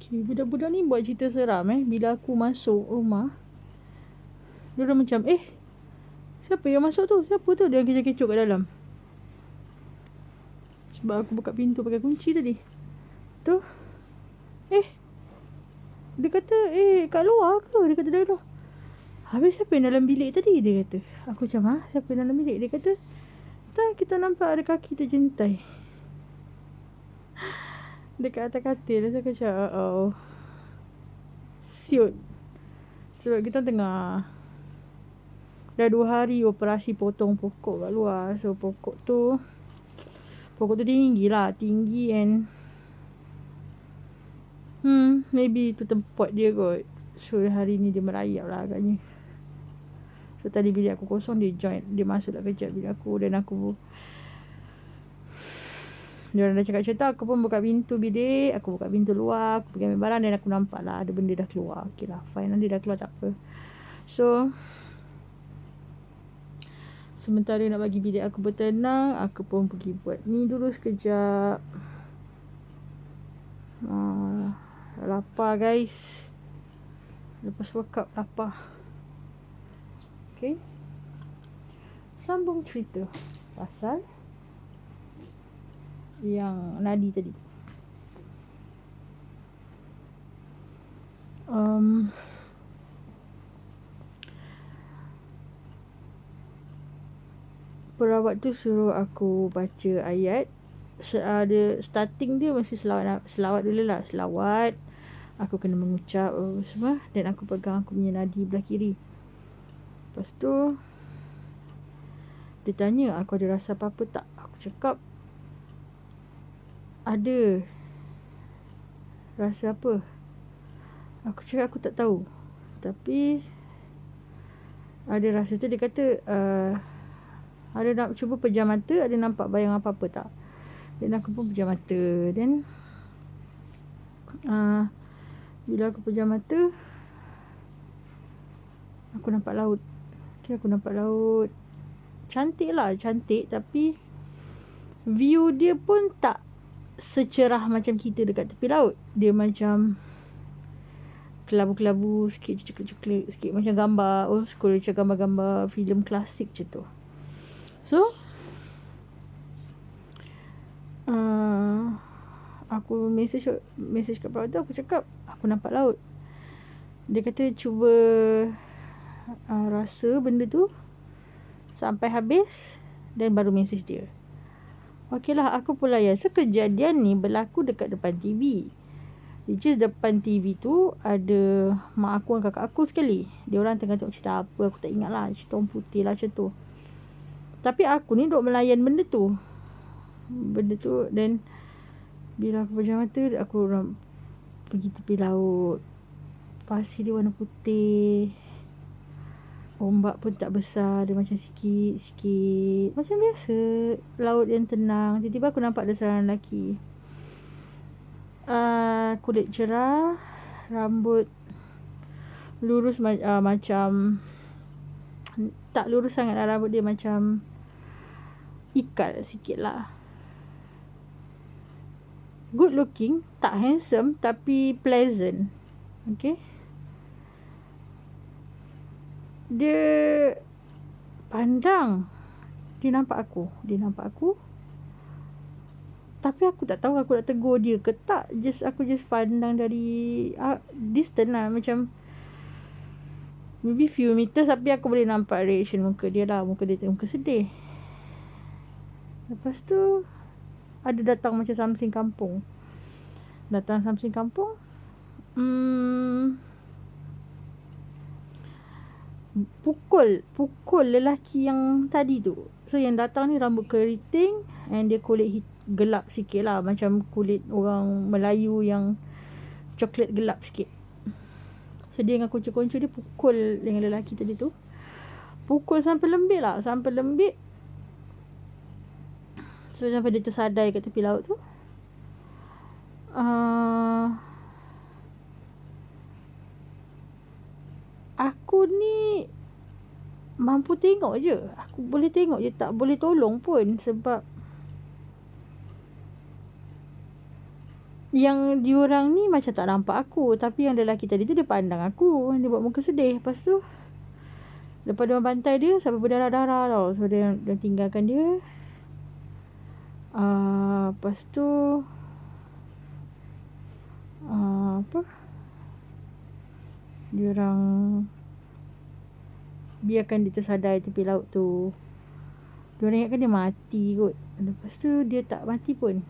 Okay, budak-budak ni buat cerita seram bila aku masuk rumah. Dia macam, siapa yang masuk tu? Siapa tu? Dia kecoh-kecoh kat dalam. Sebab aku buka pintu pakai kunci tadi. Tu. Dia kata, kat luar ke? Dia kata dalam. Habis siapa yang dalam bilik tadi? Dia kata. Aku macam, siapa yang dalam bilik? Dia kata, tak, kita nampak ada kaki terjuntai dekat atas katil. Saya kata, oh, siut. Sebab kita tengah dah 2 hari operasi potong pokok kat luar. So pokok tu tinggi lah. Tinggi and maybe tu tempat dia kot. So hari ni dia merayap lah agaknya. So tadi bilik aku kosong, dia masuk nak kejap bilik aku. Dan dia orang dah cakap-cakap, aku pun buka pintu bilik, aku buka pintu luar, aku pergi ambil barang dan aku nampak lah ada benda dah keluar. Okay lah, fine lah, dia dah keluar, tak apa. So sementara nak bagi bilik aku bertenang, aku pun pergi buat ni dulu sekejap. Lapar guys. Lepas workout lapar. Okay, sambung cerita pasal yang nadi tadi. Perawat tu suruh aku baca ayat. Dia starting dia mesti selawat dulu lah. Selawat, aku kena mengucap semua. Dan aku pegang aku punya nadi belah kiri. Lepas tu dia tanya aku ada rasa apa-apa tak. Aku cakap ada. Rasa apa? Aku cakap aku tak tahu. Tapi ada rasa tu. Dia kata ada nak cuba pejam mata, ada nampak bayang apa-apa tak? Dan aku pun pejam mata. Dan bila aku pejam mata, aku nampak laut. Okay, aku nampak laut. Cantik lah, cantik. Tapi view dia pun tak secerah macam kita dekat tepi laut. Dia macam kelabu-kelabu sikit, coklat-coklat sikit. Macam gambar old school, macam gambar-gambar filem klasik macam tu. So aku message kat perawat tu. Aku cakap aku nampak laut. Dia kata cuba rasa benda tu sampai habis dan baru message dia. Okey lah, aku pun layan. So kejadian ni berlaku dekat depan TV. Which is depan TV tu ada mak aku dan kakak aku sekali. Dia orang tengah tengok cerita apa, aku tak ingat lah. Cerita orang putih lah macam tu. Tapi aku ni duk melayan benda tu. Dan bila aku pejam mata, aku pergi tepi laut. Pasir dia warna putih. Ombak pun tak besar. Dia macam sikit-sikit. Macam biasa. Laut yang tenang. Tiba-tiba aku nampak ada seorang lelaki. Kulit cerah. Rambut lurus macam. Tak lurus sangat lah rambut dia. Macam ikal sikit lah. Good looking. Tak handsome. Tapi pleasant. Okay. Dia pandang. Dia nampak aku. Tapi aku tak tahu aku nak tegur dia ke tak. Aku just pandang dari distance lah. Macam maybe few meters. Tapi aku boleh nampak reaction muka dia lah. Muka dia muka sedih. Lepas tu ada datang macam something kampung. Pukul lelaki yang tadi tu. So yang datang ni rambut keriting and dia kulit gelap sikit lah. Macam kulit orang Melayu yang coklat gelap sikit. So dia dengan kunci-kunci dia pukul dengan lelaki tadi tu. Pukul sampai lembik lah. So sampai dia tersadai kat tepi laut tu. Aku ni mampu tengok je. Aku boleh tengok je, tak boleh tolong pun. Sebab yang diorang ni macam tak nampak aku, tapi yang lelaki tadi tu dia pandang aku, dia buat muka sedih. Lepas tu lepas dia bantai dia sampai berdarah-darah tau. So dia tinggalkan dia. Lepas tu apa, diorang biarkan dia tersadar di tepi laut tu. Diorang ingatkan dia mati kot. Lepas tu dia tak mati pun.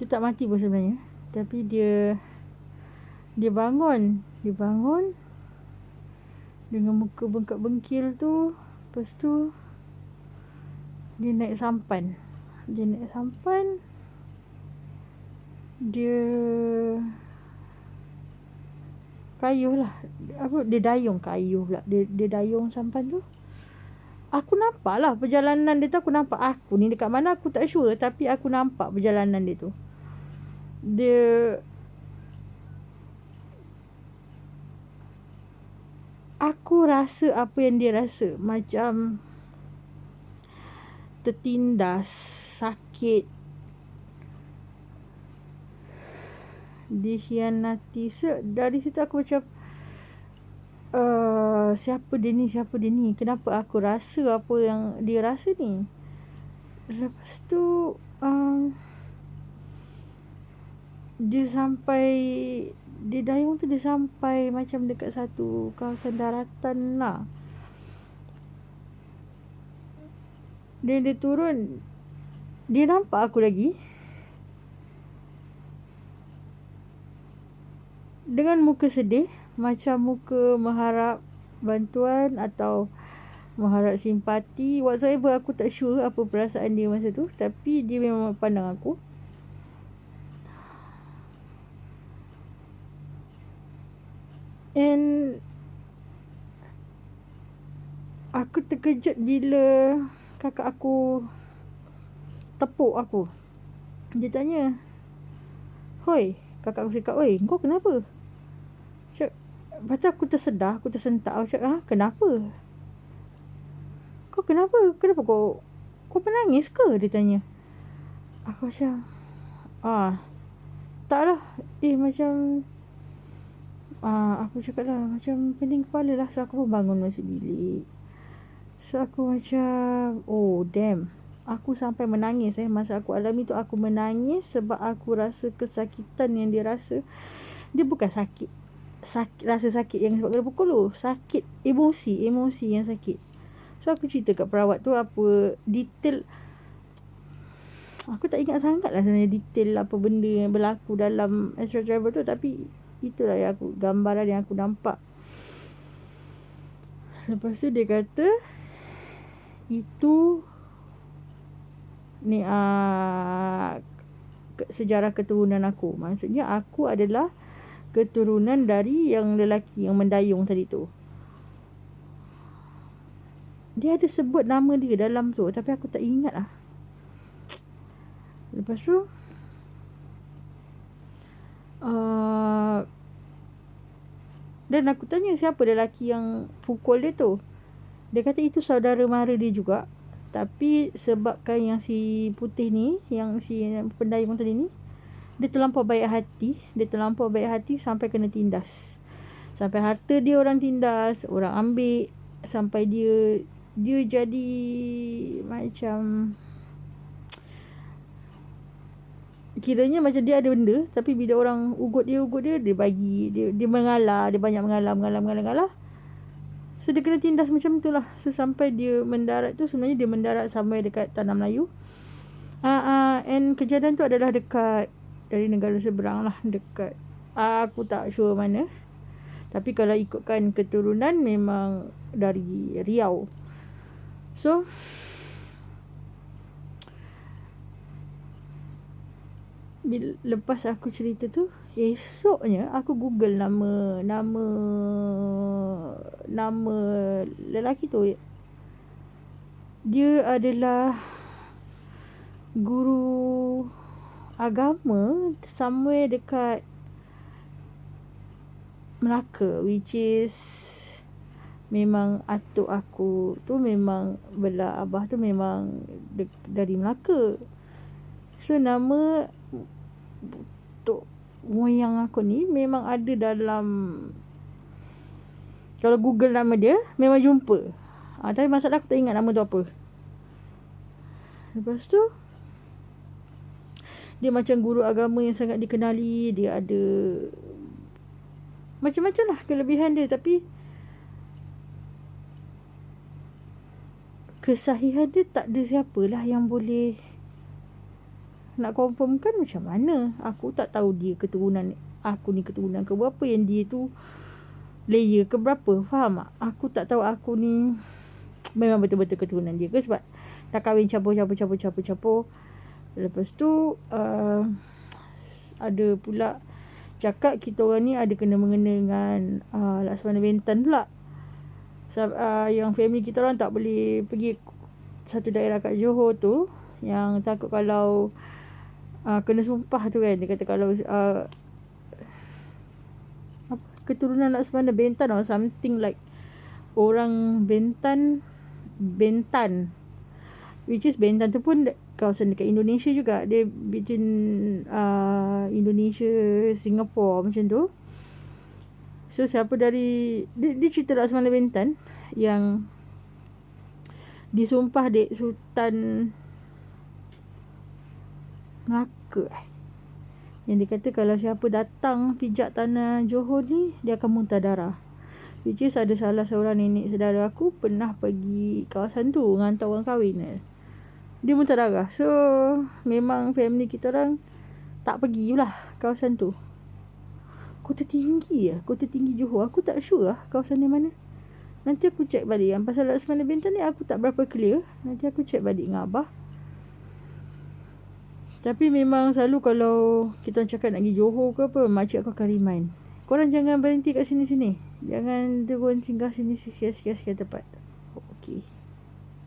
Dia tak mati pun sebenarnya. Tapi dia bangun. Dia bangun dengan muka bengkak-bengkil tu. Lepas tu dia naik sampan. Dia kayuh lah. Dia dayung kayuh pula. Dia dayung sampan tu. Aku nampak lah perjalanan dia tu. Aku nampak aku ni dekat mana aku tak sure. Tapi aku nampak perjalanan dia tu. Aku rasa apa yang dia rasa. Macam tertindas, sakit, dikhianati. Dari situ aku macam siapa dia ni, kenapa aku rasa apa yang dia rasa ni. Lepas tu dia dayung tu dia sampai macam dekat satu kawasan daratan lah. Dia turun, dia nampak aku lagi dengan muka sedih, macam muka mengharap bantuan atau mengharap simpati, whatsoever. Aku tak sure apa perasaan dia masa tu, tapi dia memang pandang aku. And aku terkejut bila kakak aku tepuk aku. Dia tanya, "Hoi," kakak aku cakap, "Oi, kau kenapa?" Lepas tu aku tersedar, aku tersentak. Aku cakap, "Kenapa? Kau kenapa? Kenapa kau menangis ke?" Dia tanya. Aku macam, tak lah. Macam aku cakap lah, macam pening kepala lah. So aku pun bangun masuk bilik. So aku macam, oh damn, aku sampai menangis. Masa aku alami tu aku menangis sebab aku rasa kesakitan yang dia rasa. Dia bukan sakit rasa sakit yang sebab kena pukul tu. Sakit emosi yang sakit. So aku cerita kat perawat tu apa detail. Aku tak ingat sangat lah sebenarnya detail apa benda yang berlaku dalam Astral Travel tu. Tapi itulah yang gambaran yang aku nampak. Lepas tu dia kata itu ni sejarah keturunan aku. Maksudnya aku adalah keturunan dari yang lelaki yang mendayung tadi tu. Dia ada sebut nama dia dalam tu, tapi aku tak ingat lah. Lepas tu dan aku tanya siapa lelaki yang pukul dia tu. Dia kata itu saudara mara dia juga. Tapi sebabkan yang si putih ni, yang si pendayung tadi ni, dia terlampau baik hati sampai kena tindas. Sampai harta dia orang tindas, orang ambil. Sampai dia jadi macam, kiranya macam dia ada benda, tapi bila orang ugut dia bagi, dia mengalah, dia banyak mengalah. So dia kena tindas macam tu lah. So sampai dia mendarat tu, sebenarnya dia mendarat sampai dekat Tanah Melayu. And kejadian tu adalah dekat dari negara seberang lah, dekat aku tak sure mana. Tapi kalau ikutkan keturunan memang dari Riau. So lepas aku cerita tu, esoknya aku google nama lelaki tu. Dia adalah guru agama somewhere dekat Melaka, which is memang atuk aku tu memang belah abah tu memang dari Melaka. So nama datuk moyang aku ni memang ada dalam, kalau Google nama dia memang jumpa. Tapi masalah aku tak ingat nama tu apa. Lepas tu dia macam guru agama yang sangat dikenali. Dia ada macam-macam lah kelebihan dia. Tapi kesahihan dia tak ada siapalah yang boleh nak confirmkan macam mana. Aku tak tahu dia keturunan, aku ni keturunan ke berapa, yang dia tu layer ke berapa. Faham tak? Aku tak tahu aku ni memang betul-betul keturunan dia ke, sebab dah kahwin campur. Lepas tu ada pula cakap kita orang ni ada kena-mengena dengan Laksamana Bentan pula. Yang family kita orang tak boleh pergi satu daerah kat Johor tu, yang takut kalau kena sumpah tu kan. Dia kata kalau keturunan Laksamana Bentan or something like orang Bentan, which is Bentan tu pun kawasan dekat Indonesia juga. Dia between Indonesia, Singapore macam tu. So siapa dari dia cerita Laksamana Bentan yang disumpah dek Sultan Melaka yang dia kata kalau siapa datang pijak tanah Johor ni, dia akan muntah darah. Which is ada salah seorang nenek saudara aku pernah pergi kawasan tu hantar orang kahwin. Dia muntah darah. So memang family kita orang tak pergilah kawasan tu. Kota Tinggi Johor. Aku tak sure lah kawasan ni mana. Nanti aku check balik. Yang pasal Laksamana Bentan ni aku tak berapa clear. Nanti aku check balik dengan Abah. Tapi memang selalu kalau kita cakap nak pergi Johor ke apa, makcik aku akan remind, korang jangan berhenti kat sini-sini. Jangan turun singgah sini sikit-sikit tempat. Okay.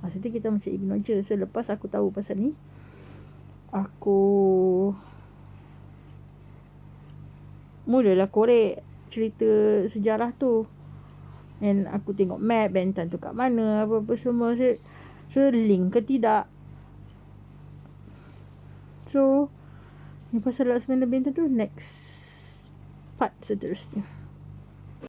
Maksudnya kita macam ignore je. So lepas aku tahu pasal ni, aku mulalah korek cerita sejarah tu. And aku tengok map Bentan tu kat mana, apa-apa semua. So link ke tidak. So yang pasal Laksamana Bentan tu next part seterusnya.